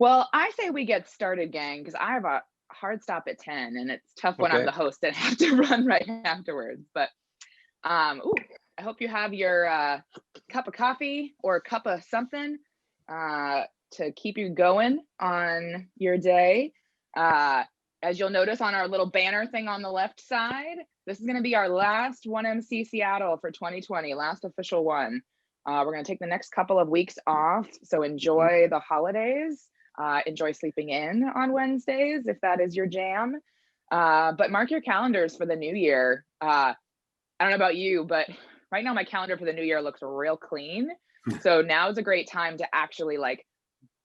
Well, I say we get started, gang, because I have a hard stop at 10, and it's tough when I'm Okay. the host and have to run right afterwards. But ooh, I hope you have your cup of coffee or a cup of something uh, to keep you going on your day. Uh, as you'll notice on our little banner thing on the left side, this is going to be our last 1MC Seattle for 2020, last official one. We're going to take the next couple of weeks off, so Mhm. enjoy the holidays. Enjoy sleeping in on Wednesdays if that is your jam. But mark your calendars for the new year. I don't know about you, but right now my calendar for the new year looks real clean. So now is a great time to actually like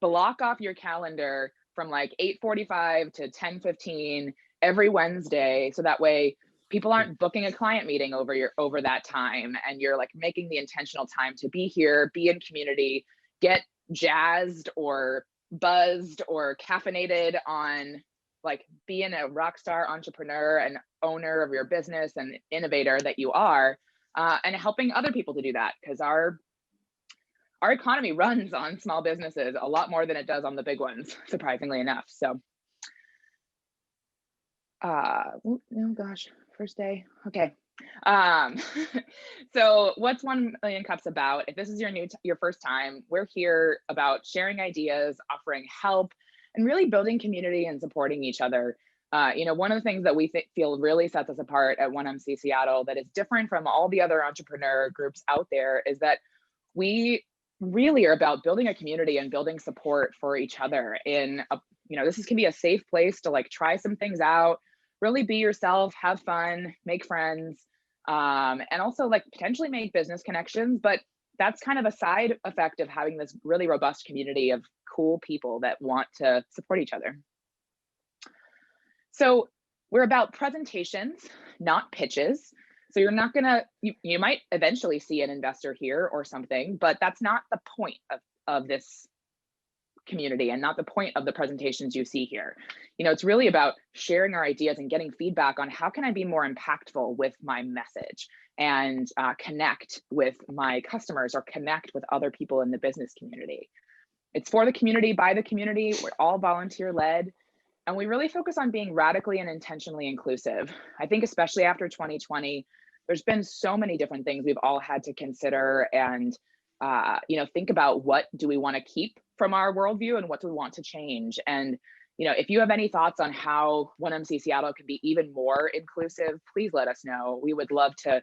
block off your calendar from like 8:45 to 10:15 every Wednesday. So that way people aren't booking a client meeting over that time, and you're like making the intentional time to be here, be in community, get jazzed or buzzed or caffeinated on like being a rock star entrepreneur and owner of your business and innovator that you are, and helping other people to do that, because our economy runs on small businesses a lot more than it does on the big ones, surprisingly enough. So oh gosh, first day, okay. um so what's 1 million cups about? If this is your first time, we're here about sharing ideas, offering help, and really building community and supporting each other. One of the things that we feel really sets us apart at 1MC Seattle that is different from all the other entrepreneur groups out there is that we really are about building a community and building support for each other in a, this can be a safe place to like try some things out, really be yourself, have fun, make friends, and also like potentially make business connections. But that's kind of a side effect of having this really robust community of cool people that want to support each other. So we're about presentations, not pitches. So you're not gonna, you might eventually see an investor here or something, but that's not the point of this community and not the point of the presentations you see here. It's really about sharing our ideas and getting feedback on how can I be more impactful with my message and connect with my customers or connect with other people in the business community. It's for the community, by the community. We're all volunteer led. And we really focus on being radically and intentionally inclusive. I think especially after 2020, there's been so many different things we've all had to consider and think about what do we want to keep from our worldview and what do we want to change. And if you have any thoughts on how 1MC Seattle can be even more inclusive, please let us know. We would love to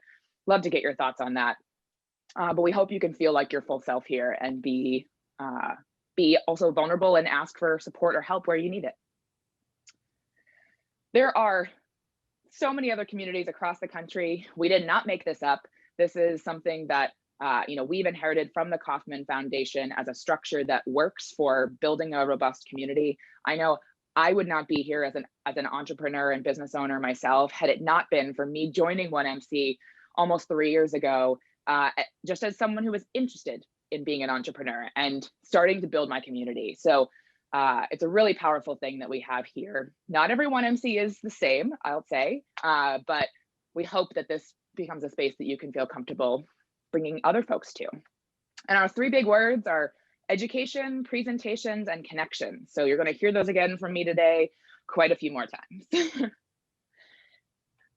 get your thoughts on that. But we hope you can feel like your full self here and be also vulnerable and ask for support or help where you need it. There are so many other communities across the country. We did not make this up. This is something that we've inherited from the Kauffman Foundation as a structure that works for building a robust community. I know I would not be here as an entrepreneur and business owner myself had it not been for me joining 1MC almost 3 years ago, just as someone who was interested in being an entrepreneur and starting to build my community. So it's a really powerful thing that we have here. Not every 1MC is the same, I'll say, but we hope that this becomes a space that you can feel comfortable bringing other folks to. And our 3 big words are education, presentations, and connections. So you're going to hear those again from me today quite a few more times.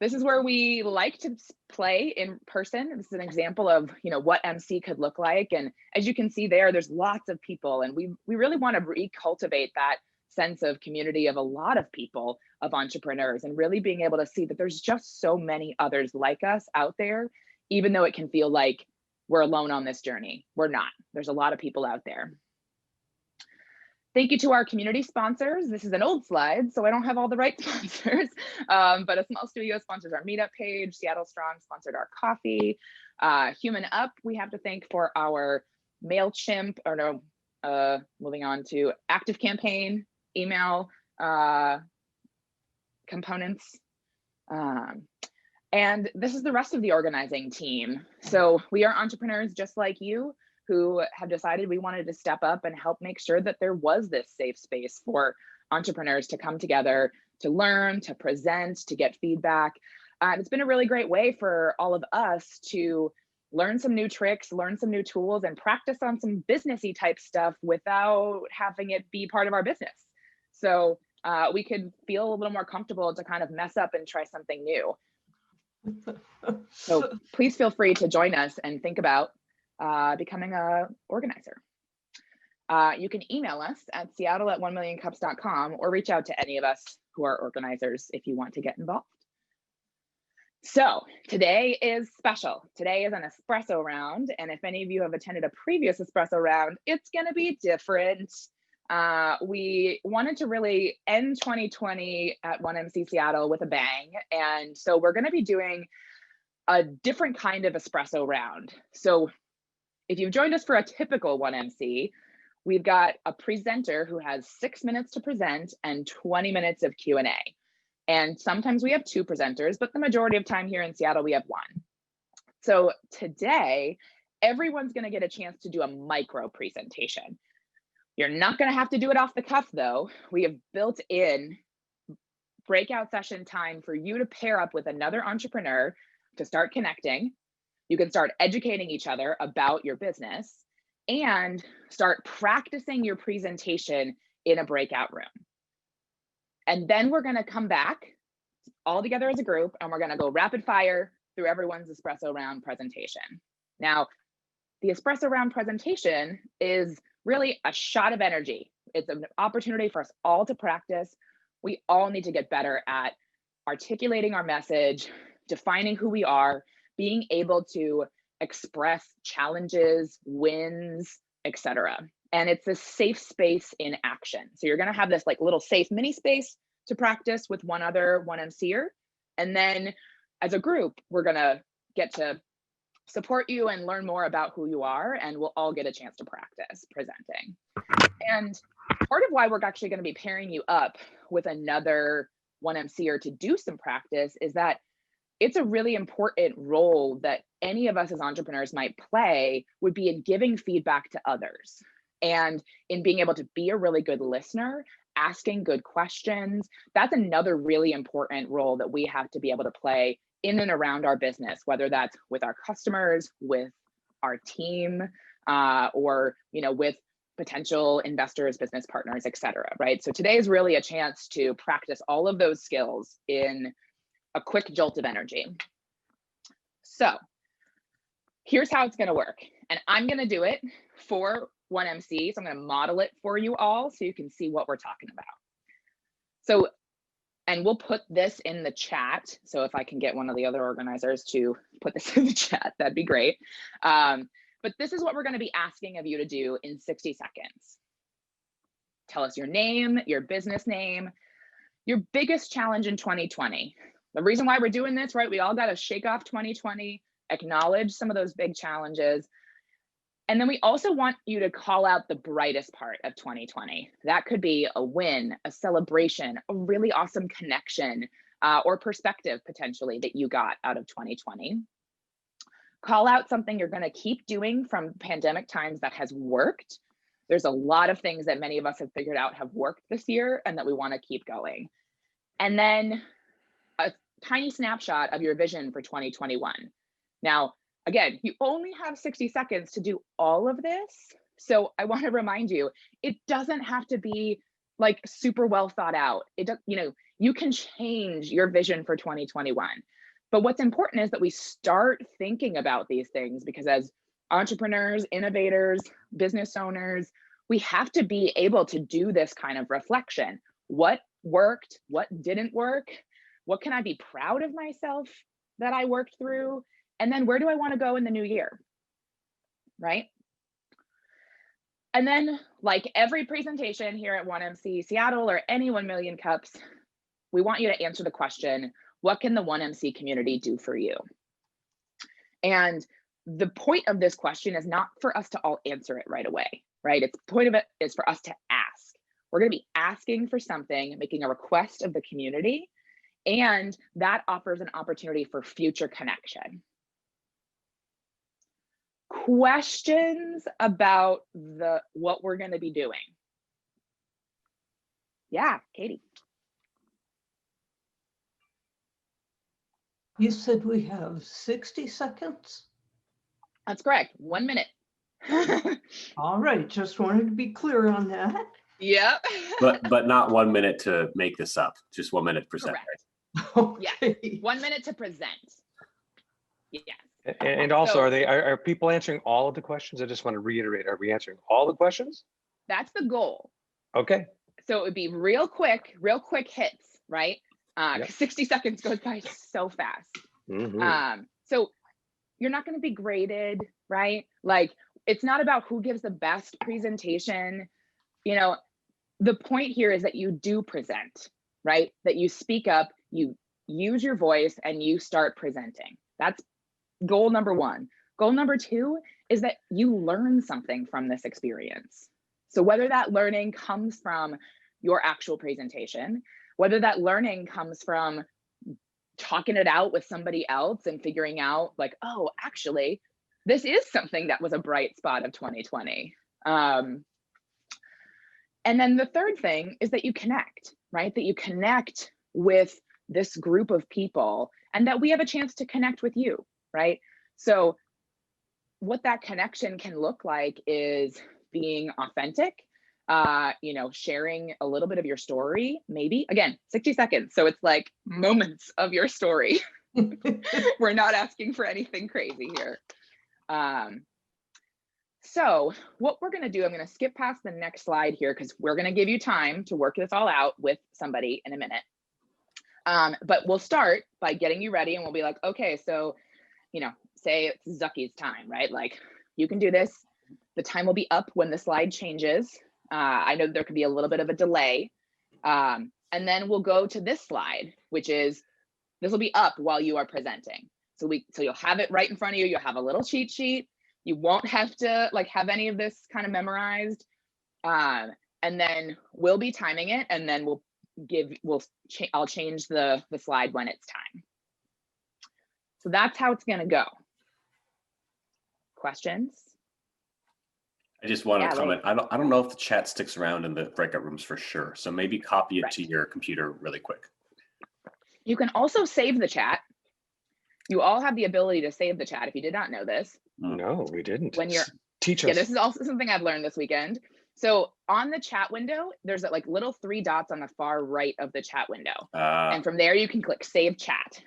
This is where we like to play in person. This is an example of what MC could look like. And as you can see there's lots of people, and we really want to recultivate that sense of community of a lot of people, of entrepreneurs, and really being able to see that there's just so many others like us out there, even though it can feel like we're alone on this journey. We're not. There's a lot of people out there. Thank you to our community sponsors. This is an old slide, so I don't have all the right sponsors, but a small studio sponsors our meetup page. Seattle Strong sponsored our coffee. Human Up, we have to thank for our MailChimp, or no, moving on to Active Campaign, email components. And this is the rest of the organizing team. So we are entrepreneurs just like you, who have decided we wanted to step up and help make sure that there was this safe space for entrepreneurs to come together, to learn, to present, to get feedback. It's been a really great way for all of us to learn some new tricks, learn some new tools, and practice on some businessy type stuff without having it be part of our business. So we could feel a little more comfortable to kind of mess up and try something new. So please feel free to join us and think about becoming an organizer. You can email us at seattle@1millioncups.com or reach out to any of us who are organizers if you want to get involved. So today is special. Today is an espresso round. And if any of you have attended a previous espresso round, it's going to be different. We wanted to really end 2020 at 1MC Seattle with a bang. And so we're going to be doing a different kind of espresso round. So if you've joined us for a typical 1MC, we've got a presenter who has 6 minutes to present and 20 minutes of Q&A. And sometimes we have 2 presenters, but the majority of time here in Seattle, we have 1. So today, everyone's going to get a chance to do a micro presentation. You're not going to have to do it off the cuff, though. We have built in breakout session time for you to pair up with another entrepreneur to start connecting. You can start educating each other about your business and start practicing your presentation in a breakout room. And then we're going to come back all together as a group, and we're going to go rapid fire through everyone's espresso round presentation. Now, the espresso round presentation is really a shot of energy. It's an opportunity for us all to practice. We all need to get better at articulating our message, defining who we are, being able to express challenges, wins, etc. And it's a safe space in action. So you're going to have this like little safe mini space to practice with one other 1MCer. And then as a group, we're going to get to support you and learn more about who you are. And we'll all get a chance to practice presenting. And part of why we're actually going to be pairing you up with another 1MCer to do some practice is that it's a really important role that any of us as entrepreneurs might play would be in giving feedback to others and in being able to be a really good listener, asking good questions. That's another really important role that we have to be able to play in and around our business, whether that's with our customers, with our team, or with potential investors, business partners, et cetera, right? So today is really a chance to practice all of those skills in a quick jolt of energy. So here's how it's going to work. And I'm going to do it for 1MC. So I'm going to model it for you all so you can see what we're talking about. So, and we'll put this in the chat. So if I can get one of the other organizers to put this in the chat, that'd be great. But this is what we're going to be asking of you to do in 60 seconds. Tell us your name, your business name, your biggest challenge in 2020. The reason why we're doing this, right? We all got to shake off 2020, acknowledge some of those big challenges. And then we also want you to call out the brightest part of 2020. That could be a win, a celebration, a really awesome connection, or perspective potentially that you got out of 2020. Call out something you're going to keep doing from pandemic times that has worked. There's a lot of things that many of us have figured out have worked this year and that we want to keep going. And then a tiny snapshot of your vision for 2021. Now, again, you only have 60 seconds to do all of this. So I want to remind you, it doesn't have to be like super well thought out. You can change your vision for 2021. But what's important is that we start thinking about these things, because as entrepreneurs, innovators, business owners, we have to be able to do this kind of reflection. What worked? What didn't work? What can I be proud of myself that I worked through? And then where do I want to go in the new year, right? And then, like every presentation here at 1MC Seattle or any 1 Million Cups, we want you to answer the question, what can the 1MC community do for you? And the point of this question is not for us to all answer it right away, right? The point of it is for us to ask. We're going to be asking for something, making a request of the community, and that offers an opportunity for future connection. Questions about what we're going to be doing? Yeah, Katie. You said we have 60 seconds? That's correct. 1 minute. All right, just wanted to be clear on that. Yep. But not 1 minute to make this up, just 1 minute to present. Correct. Okay. Yes. 1 minute to present. Yes. And also, So- are people answering all of the questions? I just want to reiterate, are we answering all the questions? That's the goal. Okay. So it would be real quick hits, right? Yep. 60 seconds goes by so fast. Mhm. So you're not going to be graded, right? Like, it's not about who gives the best presentation. You know, the point here is that you do present, right? That you speak up, you use your voice, and you start presenting. That's goal number one. Goal number two is that you learn something from this experience. So whether that learning comes from your actual presentation, whether that learning comes from talking it out with somebody else and figuring out like, oh, actually, this is something that was a bright spot of 2020. And then the third thing is that you connect, right? That you connect with this group of people and that we have a chance to connect with you, right? So what that connection can look like is being authentic, sharing a little bit of your story, maybe, again, 60 seconds. So it's like moments of your story. We're not asking for anything crazy here. So what we're gonna do, I'm gonna skip past the next slide here because we're gonna give you time to work this all out with somebody in a minute. But we'll start by getting you ready and we'll be like, okay, so, say it's Zucky's time, right? Like, you can do this. The time will be up when the slide changes. I know there could be a little bit of a delay. And then we'll go to this slide, which is, this will be up while you are presenting. So you'll have it right in front of you. You'll have a little cheat sheet. You won't have to have any of this kind of memorized. And then we'll be timing it, and then I'll change the slide when it's time. So that's how it's gonna go. Questions? I just want to Yeah, comment. I don't know if the chat sticks around in the breakout rooms for sure. So maybe copy it to your computer really quick. You can also save the chat. You all have the ability to save the chat if you did not know this. No, we didn't. When you're Teach us. Yeah, this is also something I've learned this weekend. So on the chat window, there's like little 3 dots on the far right of the chat window. And from there you can click save chat.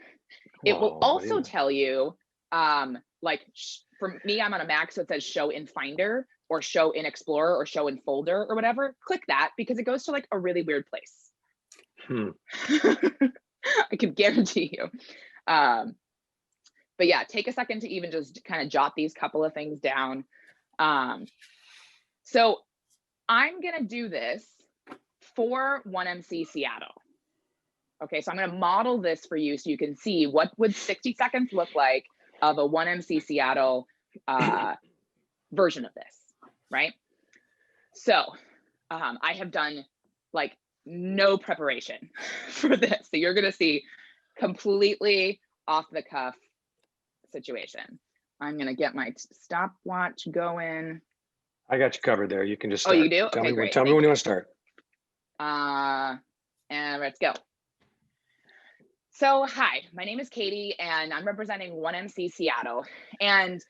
It will also tell you, for me, I'm on a Mac, so it says show in Finder or show in Explorer or show in Folder or whatever. Click that because it goes to like a really weird place. I can guarantee you. But yeah, take a second to even just kind of jot these couple of things down. So I'm gonna do this for 1MC Seattle. Okay, so I'm gonna model this for you so you can see what would 60 seconds look like of a 1MC Seattle version of this, right? So I have done like no preparation for this. So you're gonna see completely off the cuff situation. I'm gonna get my stopwatch going. I got you covered there. You can just start. Oh, you do? Okay, great. Tell me when you want to start. And let's go. So hi, my name is Katie and I'm representing 1MC Seattle. And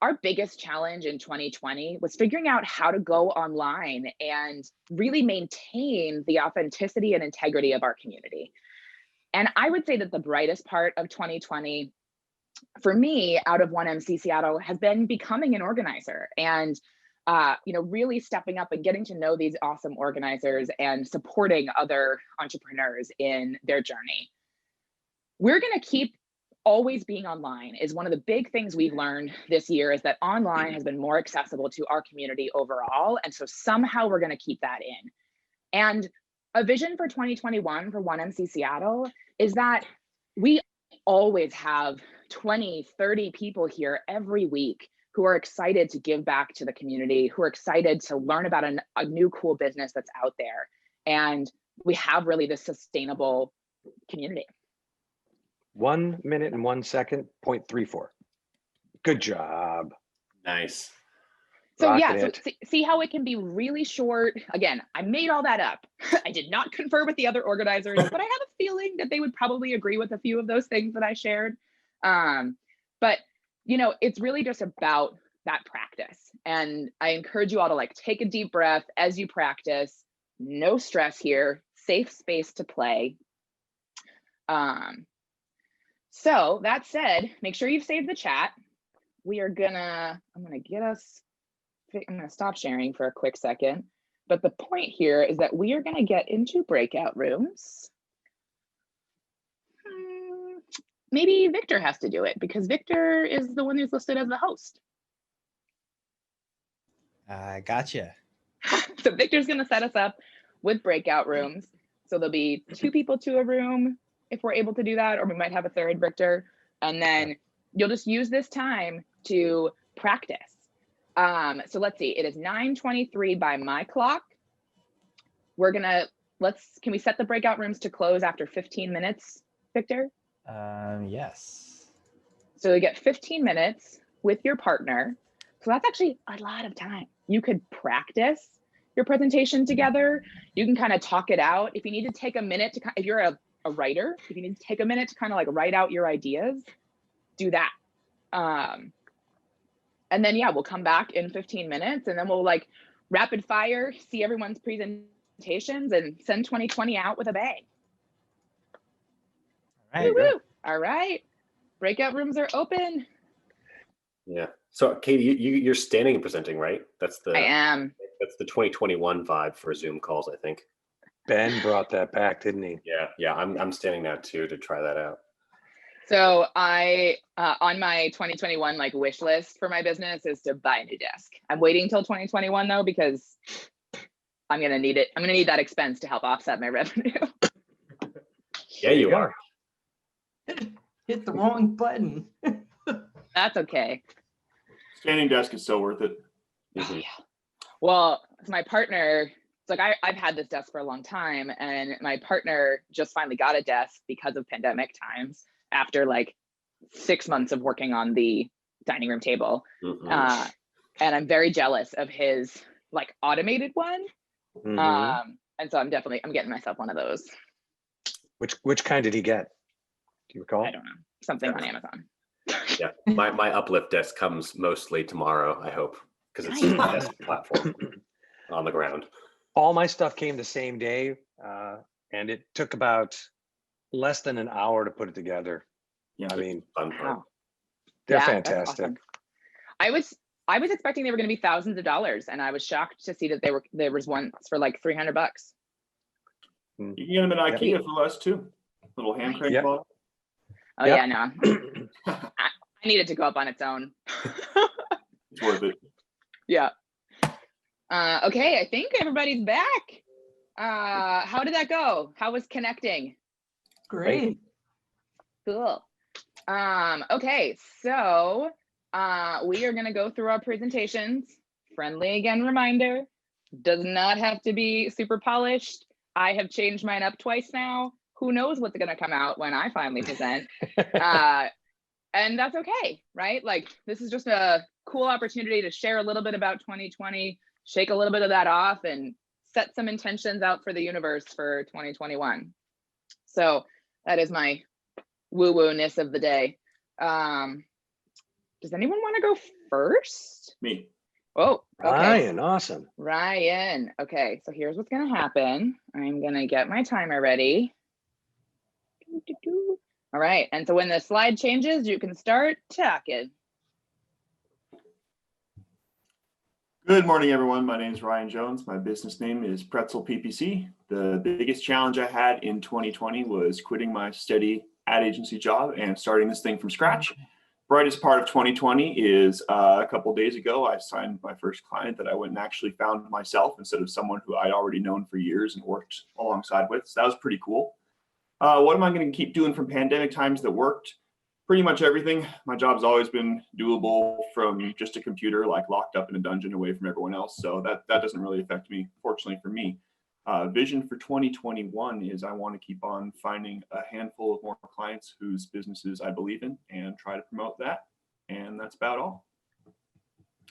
our biggest challenge in 2020 was figuring out how to go online and really maintain the authenticity and integrity of our community. And I would say that the brightest part of 2020 for me out of 1MC Seattle has been becoming an organizer and really stepping up and getting to know these awesome organizers and supporting other entrepreneurs in their journey. We're going to keep always being online is one of the big things we've learned this year is that online has been more accessible to our community overall. And so somehow we're going to keep that in. And a vision for 2021 for 1MC Seattle is that we always have 20, 30 people here every week who are excited to give back to the community, who are excited to learn about a new cool business that's out there. And we have really this sustainable community. 1 minute and 1 second, 0.34. Good job. Nice. So yeah, so see how it can be really short. Again, I made all that up. I did not confer with the other organizers, but I have a feeling that they would probably agree with a few of those things that I shared. But it's really just about that practice. And I encourage you all to like take a deep breath as you practice. No stress here, safe space to play. So that said, make sure you've saved the chat. I'm gonna stop sharing for a quick second. But the point here is that we are gonna get into breakout rooms. Maybe Victor has to do it because Victor is the one who's listed as the host. Gotcha. So Victor's gonna set us up with breakout rooms. So there'll be 2 people to a room if we're able to do that, or we might have a third Victor. And then you'll just use this time to practice. So let's see, it is 9:23 by my clock. Can we set the breakout rooms to close after 15 minutes, Victor? Yes. So you get 15 minutes with your partner. So that's actually a lot of time. You could practice your presentation together. You can kind of talk it out. If you need to take a minute to, if you're a writer, if you need to take a minute to kind of like write out your ideas, do that. And then, yeah, we'll come back in 15 minutes and then we'll like rapid fire, see everyone's presentations and send 2020 out with a bang. All right. Woo-woo. All right. Breakout rooms are open. Yeah. So Katie, you're standing and presenting, right? I am. That's the 2021 vibe for Zoom calls, I think. Ben brought that back, didn't he? Yeah. I'm standing now too to try that out. So I, on my 2021 like wish list for my business is to buy a new desk. I'm waiting till 2021 though, because I'm gonna need it. I'm gonna need that expense to help offset my revenue. Yeah, you are. Hit the wrong button. That's okay. Standing desk is so worth it. Oh, yeah. Well, my partner, it's like I've had this desk for a long time, and my partner just finally got a desk because of pandemic times after like 6 months of working on the dining room table. And I'm very jealous of his like automated one. And so I'm getting myself one of those. Which kind did he get? Do you recall? I don't know. Something on Amazon. Yeah, my uplift desk comes mostly tomorrow, I hope, because it's a desk platform on the ground. All my stuff came the same day, and it took about less than an hour to put it together. Yeah, I mean, Fun part. Wow. they're Yeah, that's fantastic. awesome. I was expecting they were going to be thousands of dollars, and I was shocked to see that there was one for like $300. you can get them at IKEA for less too. Little hand crank Yep. ball. Oh Yep. yeah, no. I need it to go up on its own. It's worth it. Yeah. Okay, I think everybody's back. How did that go? How was connecting? Great. Cool. Okay, so we are gonna go through our presentations. Friendly again reminder, does not have to be super polished. I have changed mine up twice now. Who knows what's gonna come out when I finally present. And that's okay, right? Like this is just a cool opportunity to share a little bit about 2020, shake a little bit of that off and set some intentions out for the universe for 2021. So that is my woo-woo-ness of the day. Does anyone want to go first? Me. Oh, okay. Ryan, awesome. Ryan. Okay, so here's what's gonna happen. I'm gonna get my timer ready. All right, and so when the slide changes, you can start talking. Good morning, everyone. My name is Ryan Jones. My business name is Pretzel PPC. The biggest challenge I had in 2020 was quitting my steady ad agency job and starting this thing from scratch. Brightest part of 2020 is a couple days ago, I signed my first client that I went and actually found myself instead of someone who I'd already known for years and worked alongside with. So that was pretty cool. What am I going to keep doing from pandemic times that worked? Pretty much everything. My job's always been doable from just a computer, like locked up in a dungeon away from everyone else. So that doesn't really affect me, fortunately for me. Vision for 2021 is I want to keep on finding a handful of more clients whose businesses I believe in and try to promote that. And that's about all.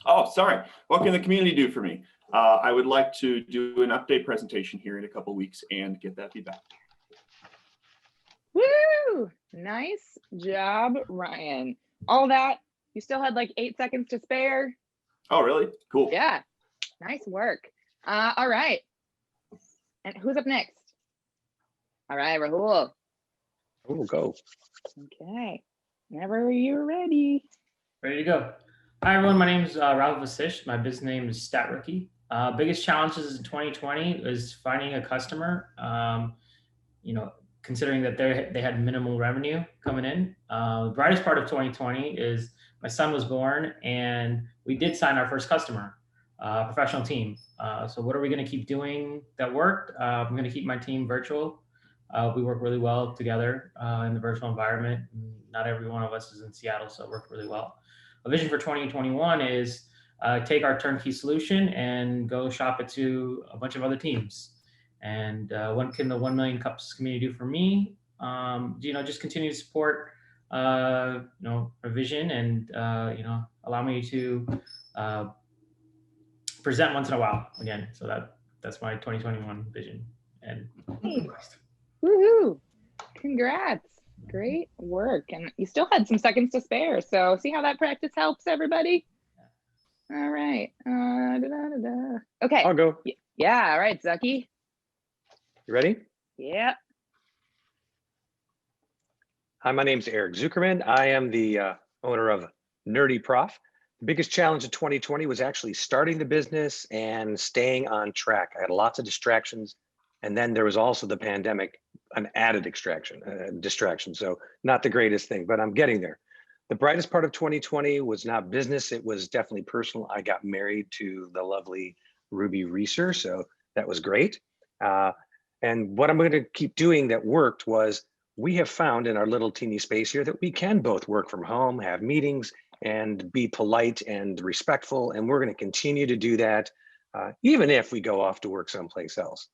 Oh, sorry. What can the community do for me? I would like to do an update presentation here in a couple weeks and get that feedback. Woo! Nice job, Ryan. All that You still had like 8 seconds to spare. Oh, really? Cool. Yeah, nice work. All right. And who's up next? All right, Rahul. Oh, go. Okay, whenever you're ready. Ready to go. Hi, everyone. My name is Rahul Vasish. My business name is Stat Rookie. Biggest challenges in 2020 is finding a customer. Considering that they had minimal revenue coming in. The brightest part of 2020 is my son was born, and we did sign our first customer, professional team. So what are we going to keep doing that worked? I'm going to keep my team virtual. We work really well together in the virtual environment. Not every one of us is in Seattle, so it worked really well. A vision for 2021 is take our turnkey solution and go shop it to a bunch of other teams. And what can the 1 million cups community do for me? Just continue to support, our vision and, allow me to present once in a while again. So that's my 2021 vision. And Woohoo! Congrats. Great work. And you still had some seconds to spare. So see how that practice helps everybody? All right. Okay. I'll go. Yeah. All right, Zucky. You ready? Yeah. Hi, my name's Eric Zuckerman. I am the owner of Nerdy Prof. The biggest challenge of 2020 was actually starting the business and staying on track. I had lots of distractions. And then there was also the pandemic, an added distraction. So not the greatest thing, but I'm getting there. The brightest part of 2020 was not business. It was definitely personal. I got married to the lovely Ruby Reeser. So that was great. And what I'm going to keep doing that worked was we have found in our little teeny space here that we can both work from home, have meetings, and be polite and respectful. And we're going to continue to do that, even if we go off to work someplace else.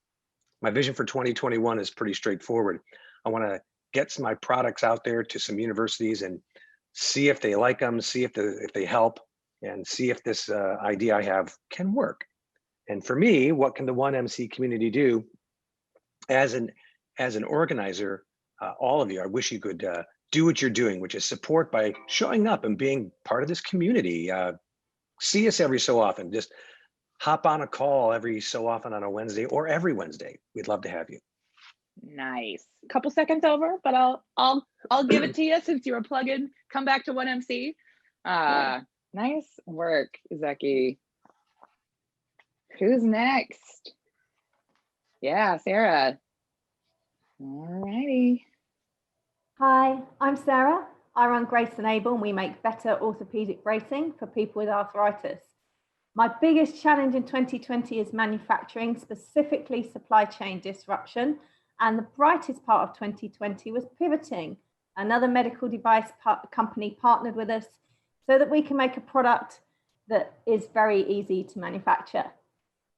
My vision for 2021 is pretty straightforward. I want to get my products out there to some universities and see if they like them, see if they help, and see if this idea I have can work. And for me, what can the 1MC community do? As an organizer, all of you, I wish you could do what you're doing, which is support by showing up and being part of this community. See us every so often. Just hop on a call every so often on a Wednesday or every Wednesday. We'd love to have you. Nice. A couple seconds over, but I'll give it to you since you were plugging. Come back to 1MC. Nice work, Zeki. Who's next? Yeah, Sarah. All righty. Hi, I'm Sarah. I run Grace Enable and we make better orthopedic bracing for people with arthritis. My biggest challenge in 2020 is manufacturing, specifically supply chain disruption. And the brightest part of 2020 was pivoting. Another medical device company partnered with us so that we can make a product that is very easy to manufacture.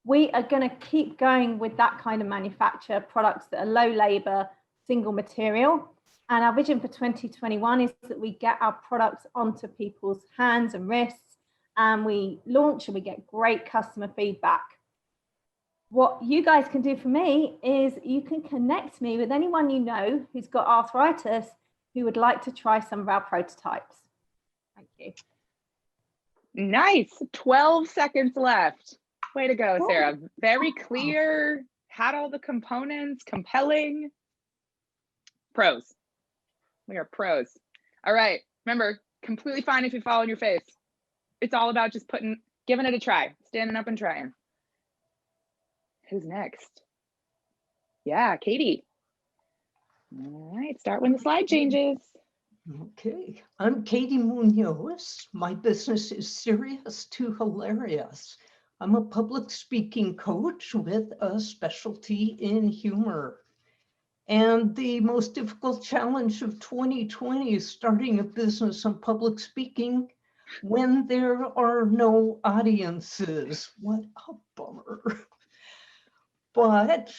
We are going to keep going with that kind of manufacture, products that are low labor, single material. And our vision for 2021 is that we get our products onto people's hands and wrists, and we launch and we get great customer feedback. What you guys can do for me is you can connect me with anyone you know who's got arthritis who would like to try some of our prototypes. Thank you. Nice. 12 seconds left. Way to go, Sarah. Very clear, had all the components, compelling. Pros. We are pros. All right. Remember, completely fine if you fall on your face. It's all about just giving it a try, standing up and trying. Who's next? Yeah, Katie. All right, start when the slide changes. Okay, I'm Katie Munoz. My business is Serious to Hilarious. I'm a public speaking coach with a specialty in humor. And the most difficult challenge of 2020 is starting a business on public speaking when there are no audiences. What a bummer. But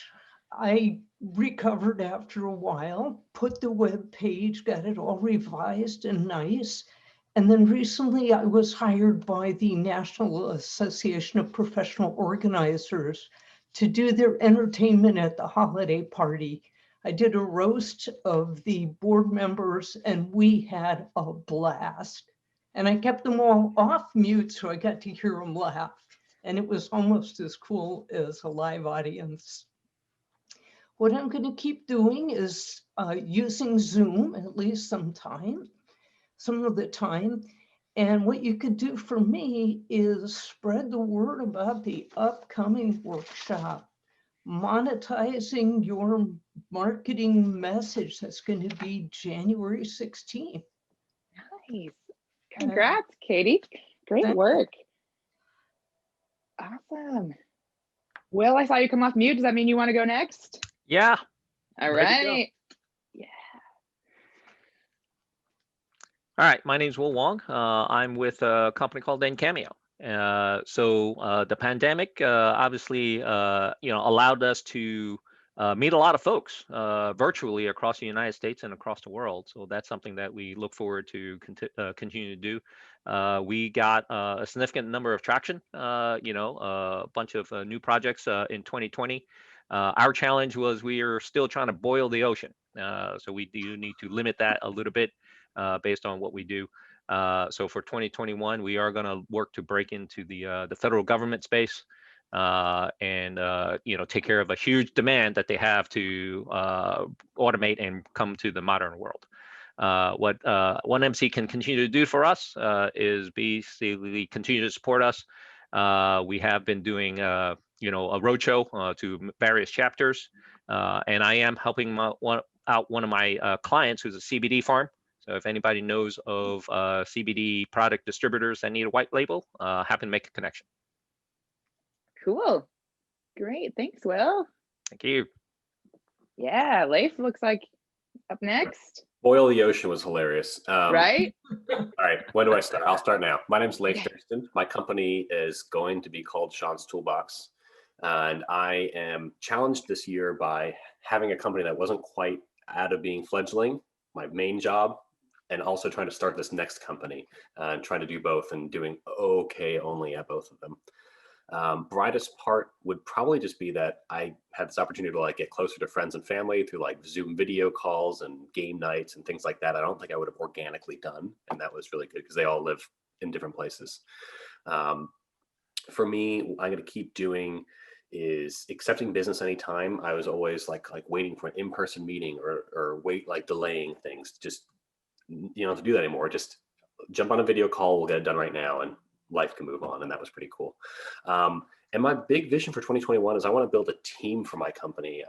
I recovered after a while, put the web page, got it all revised and nice. And then recently I was hired by the National Association of Professional Organizers to do their entertainment at the holiday party. I did a roast of the board members and we had a blast. And I kept them all off mute so I got to hear them laugh. And it was almost as cool as a live audience. What I'm going to keep doing is using Zoom at least some of the time. And what you could do for me is spread the word about the upcoming workshop, monetizing your marketing message. That's going to be January 16th. Nice. Congrats, Katie. Great work. Awesome. Will, I saw you come off mute. Does that mean you want to go next? Yeah. All ready to go. right. Yeah. All right. My name's Will Wong. I'm with a company called Encameo. So the pandemic obviously allowed us to meet a lot of folks virtually across the United States and across the world. So that's something that we look forward to continue to do. We got a significant number of traction, a bunch of new projects in 2020. Our challenge was we are still trying to boil the ocean. So we do need to limit that a little bit based on what we do. So for 2021, we are going to work to break into the federal government space and take care of a huge demand that they have to automate and come to the modern world. What OneMC can continue to do for us is basically continue to support us. We have been doing a roadshow to various chapters, and I am helping out one of my clients who's a CBD farm. So if anybody knows of CBD product distributors that need a white label, happy to make a connection. Cool. Great. Thanks, Will. Thank you. Yeah, Leif looks like up next. Boil the Ocean was hilarious. Right? All right, when do I start? I'll start now. My name's Leif Thurston. My company is going to be called Sean's Toolbox. And I am challenged this year by having a company that wasn't quite out of being fledgling, my main job, and also trying to start this next company and trying to do both and doing okay only at both of them. Brightest part would probably just be that I had this opportunity to get closer to friends and family through Zoom video calls and game nights and things like that. I don't think I would have organically done, and that was really good because they all live in different places. For me, I'm going to keep doing is accepting business anytime. I was always waiting for an in-person meeting or delaying things. Just you don't have to do that anymore. Just jump on a video call. We'll get it done right now, and life can move on. And that was pretty cool. And my big vision for 2021 is I want to build a team for my company.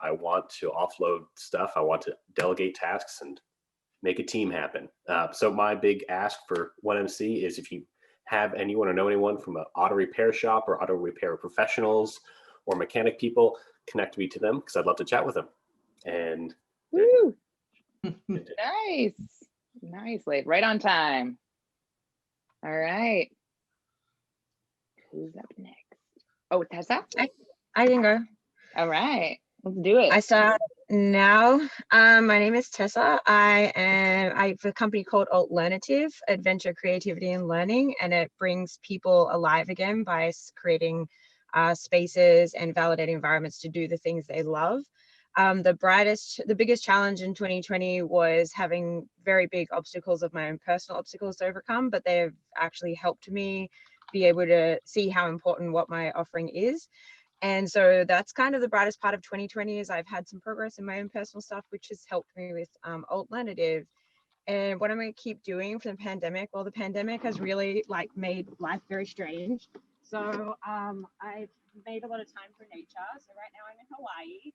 I want to offload stuff. I want to delegate tasks and make a team happen. So my big ask for OneMC is if you have anyone or know anyone from an auto repair shop or auto repair professionals or mechanic people, connect me to them because I'd love to chat with them. And woo. Nice. Nice, Leif. Right on time. All right. Who's up next? Oh, Tessa? I can go. All right. Let's do it. I start now. My name is Tessa. I have a company called Alternative, Adventure, Creativity and Learning, and it brings people alive again by creating spaces and validating environments to do the things they love. The biggest challenge in 2020 was having very big obstacles of my own personal obstacles to overcome, but they've actually helped me be able to see how important what my offering is. And so that's kind of the brightest part of 2020 is I've had some progress in my own personal stuff, which has helped me with Alternative. And what I'm going to keep doing for the pandemic, well, the pandemic has really made life very strange. So I've made a lot of time for nature. So right now I'm in Hawaii.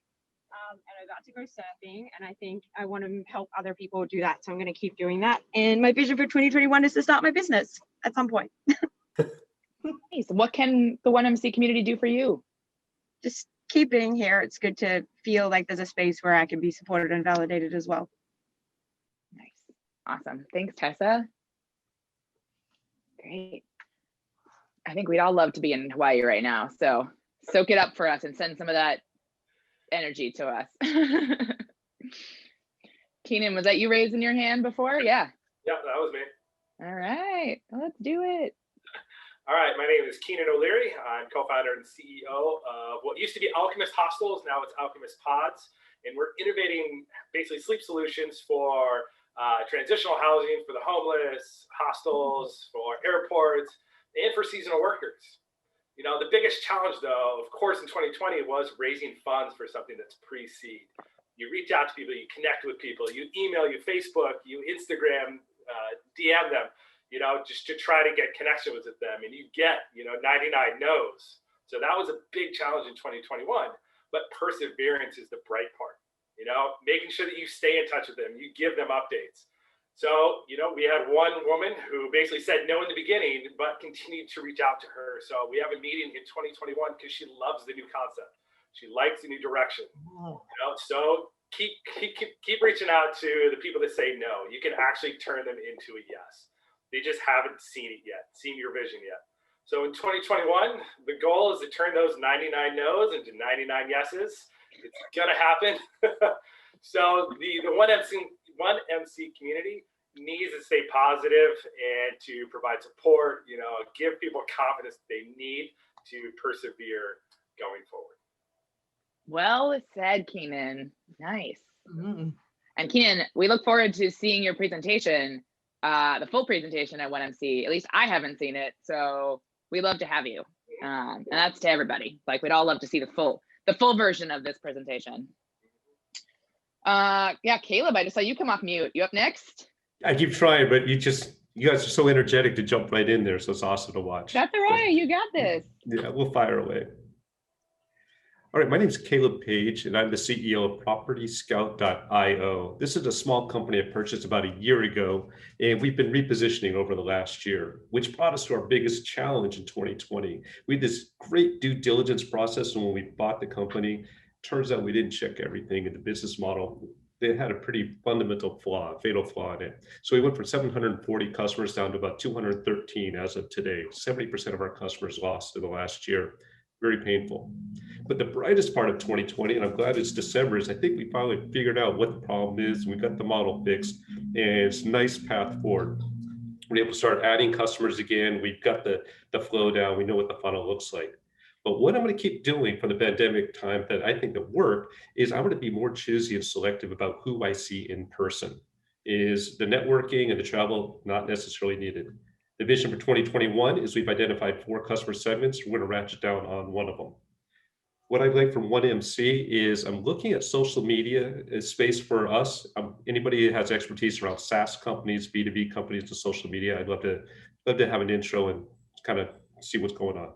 And I'm about to go surfing, and I think I want to help other people do that. So I'm going to keep doing that. And my vision for 2021 is to start my business at some point. Nice. What can the OneMC community do for you? Just keep being here. It's good to feel like there's a space where I can be supported and validated as well. Nice. Awesome. Thanks, Tessa. Great. I think we'd all love to be in Hawaii right now. So soak it up for us and send some of that energy to us. Keenan, was that you raising your hand before? Yeah. Yep, that was me. All right, let's do it. All right, my name is Keenan O'Leary. I'm co-founder and CEO of what used to be Alchemist Hostels. Now it's Alchemist Pods. And we're innovating basically sleep solutions for transitional housing for the homeless, hostels, for airports, and for seasonal workers. You know, the biggest challenge, though, of course, in 2020 was raising funds for something that's pre-seed. You reach out to people, you connect with people, you email, you Facebook, you Instagram, DM them, you know, just to try to get connection with them. And you get, you know, 99 no's. So that was a big challenge in 2021. But perseverance is the bright part, you know, making sure that you stay in touch with them, you give them updates. So, you know, we had one woman who basically said no in the beginning, but continued to reach out to her. So we have a meeting in 2021 because she loves the new concept. She likes the new direction. You know, so keep reaching out to the people that say no. You can actually turn them into a yes. They just haven't seen it yet, seen your vision yet. So in 2021, the goal is to turn those 99 no's into 99 yeses. It's gonna happen. So the 1MC community needs to stay positive and to provide support, you know, give people confidence they need to persevere going forward. Well said, Keenan. Nice. And Keenan, we look forward to seeing your presentation, the full presentation at 1MC. At least I haven't seen it, so we'd love to have you. And that's to everybody. Like, we'd all love to see the full version of this presentation. Yeah, Caleb, I just saw you come off mute. You up next? I keep trying, but you guys are so energetic to jump right in there, so it's awesome to watch. That's all right. You got this. Yeah, we'll fire away. All right, my name is Caleb Page, and I'm the CEO of PropertyScout.io. This is a small company I purchased about a year ago, and we've been repositioning over the last year, which brought us to our biggest challenge in 2020. We had this great due diligence process, and when we bought the company, turns out we didn't check everything in the business model. They had a pretty fundamental flaw, fatal flaw in it. So we went from 740 customers down to about 213 as of today. 70% of our customers lost in the last year. Very painful. But the brightest part of 2020, and I'm glad it's December, is I think we finally figured out what the problem is. We got the model fixed, and it's a nice path forward. We're able to start adding customers again. We've got the flow down. We know what the funnel looks like. But what I'm going to keep doing from the pandemic time that I think that worked is I'm going to be more choosy and selective about who I see in person. Is the networking and the travel not necessarily needed? The vision for 2021 is we've identified 4 customer segments. We're going to ratchet down on one of them. What I'd like from 1MC is I'm looking at social media as space for us. Anybody who has expertise around SaaS companies, B2B companies, and social media, I'd love to have an intro and kind of see what's going on.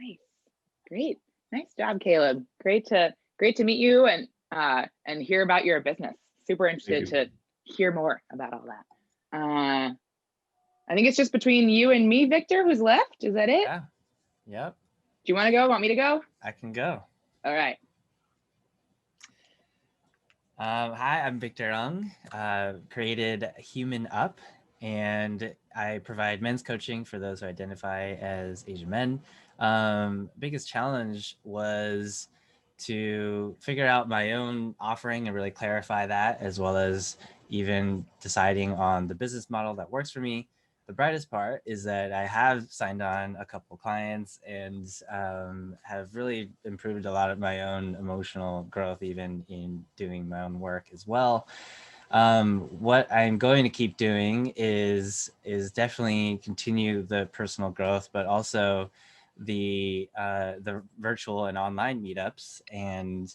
Nice, great, nice job, Caleb. Great to meet you and hear about your business. Super interested to hear more about all that. I think it's just between you and me, Victor, who's left. Is that it? Yeah. Yep. Do you want to go? Want me to go? I can go. All right. Hi, I'm Victor Ung. Created Human Up, and I provide men's coaching for those who identify as Asian men. Biggest challenge was to figure out my own offering and really clarify that, as well as even deciding on the business model that works for me. The brightest part is that I have signed on a couple clients and have really improved a lot of my own emotional growth, even in doing my own work as well. What I'm going to keep doing is definitely continue the personal growth, but also the virtual and online meetups. And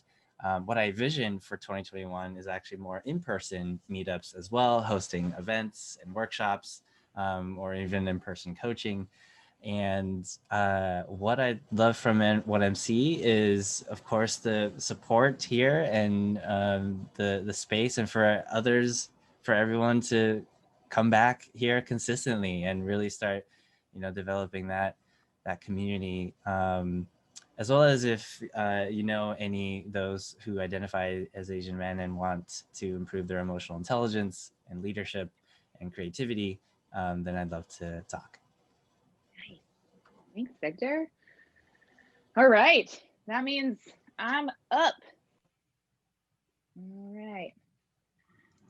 what I vision for 2021 is actually more in-person meetups as well, hosting events and workshops, or even in-person coaching. And what I love from 1MC is, of course, the support here and the space, and for others, for everyone to come back here consistently and really start, developing that community. As well as if those who identify as Asian men and want to improve their emotional intelligence and leadership and creativity, then I'd love to talk. Nice. Thanks, Victor. All right. That means I'm up. All right.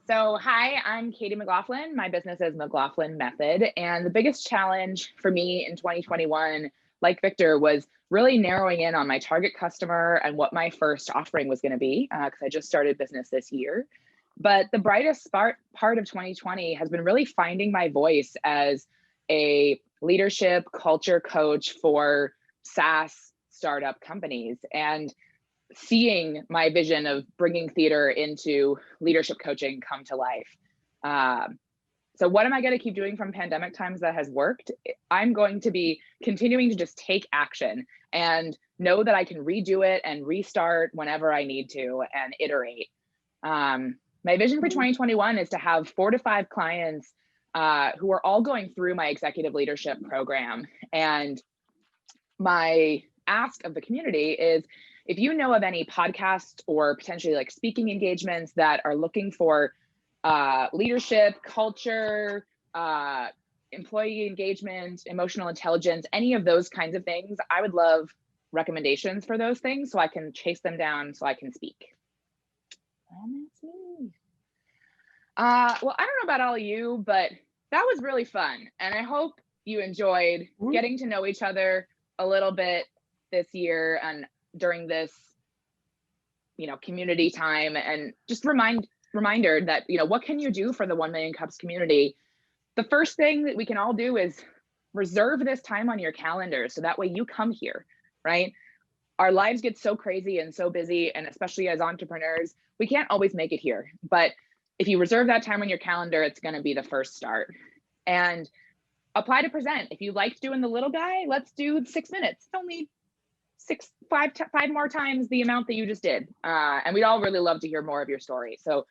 So hi, I'm Katie McLaughlin. My business is McLaughlin Method. And the biggest challenge for me in 2021, like Victor, was really narrowing in on my target customer and what my first offering was going to be, because I just started business this year. But the brightest part of 2020 has been really finding my voice as a leadership culture coach for SaaS startup companies and seeing my vision of bringing theater into leadership coaching come to life. So what am I going to keep doing from pandemic times that has worked? I'm going to be continuing to just take action and know that I can redo it and restart whenever I need to and iterate. My vision for 2021 is to have 4 to 5 clients who are all going through my executive leadership program. And my ask of the community is, if you know of any podcasts or potentially like speaking engagements that are looking for leadership, culture, employee engagement, emotional intelligence, any of those kinds of things, I would love recommendations for those things so I can chase them down so I can speak. And that's me. Well, I don't know about all of you, but that was really fun. And I hope you enjoyed getting to know each other a little bit this year and during this, community time, and just reminder that, what can you do for the 1 Million Cups community? The first thing that we can all do is reserve this time on your calendar so that way you come here, right? Our lives get so crazy and so busy, and especially as entrepreneurs, we can't always make it here. But if you reserve that time on your calendar, it's going to be the first start. And apply to present. If you liked doing the little guy, let's do 6 minutes. It's only 5 more times the amount that you just did. And we'd all really love to hear more of your story. So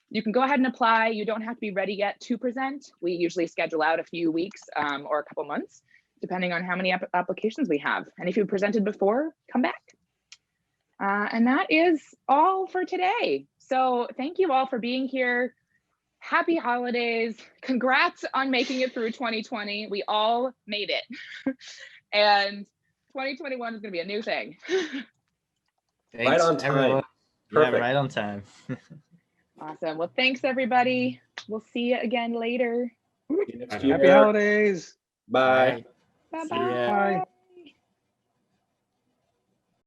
you can go ahead and apply. You don't have to be ready yet to present. We usually schedule out a few weeks or a couple months, depending on how many applications we have. And if you presented before, come back. And that is all for today. So thank you all for being here. Happy holidays. Congrats on making it through 2020. We all made it. And 2021 is going to be a new thing. Thanks, Right on time. everyone. Perfect. Yeah, right on time. Awesome. Well, thanks, everybody. We'll see you again later. See you next year. Happy holidays. Bye. Bye-bye. See ya. Bye.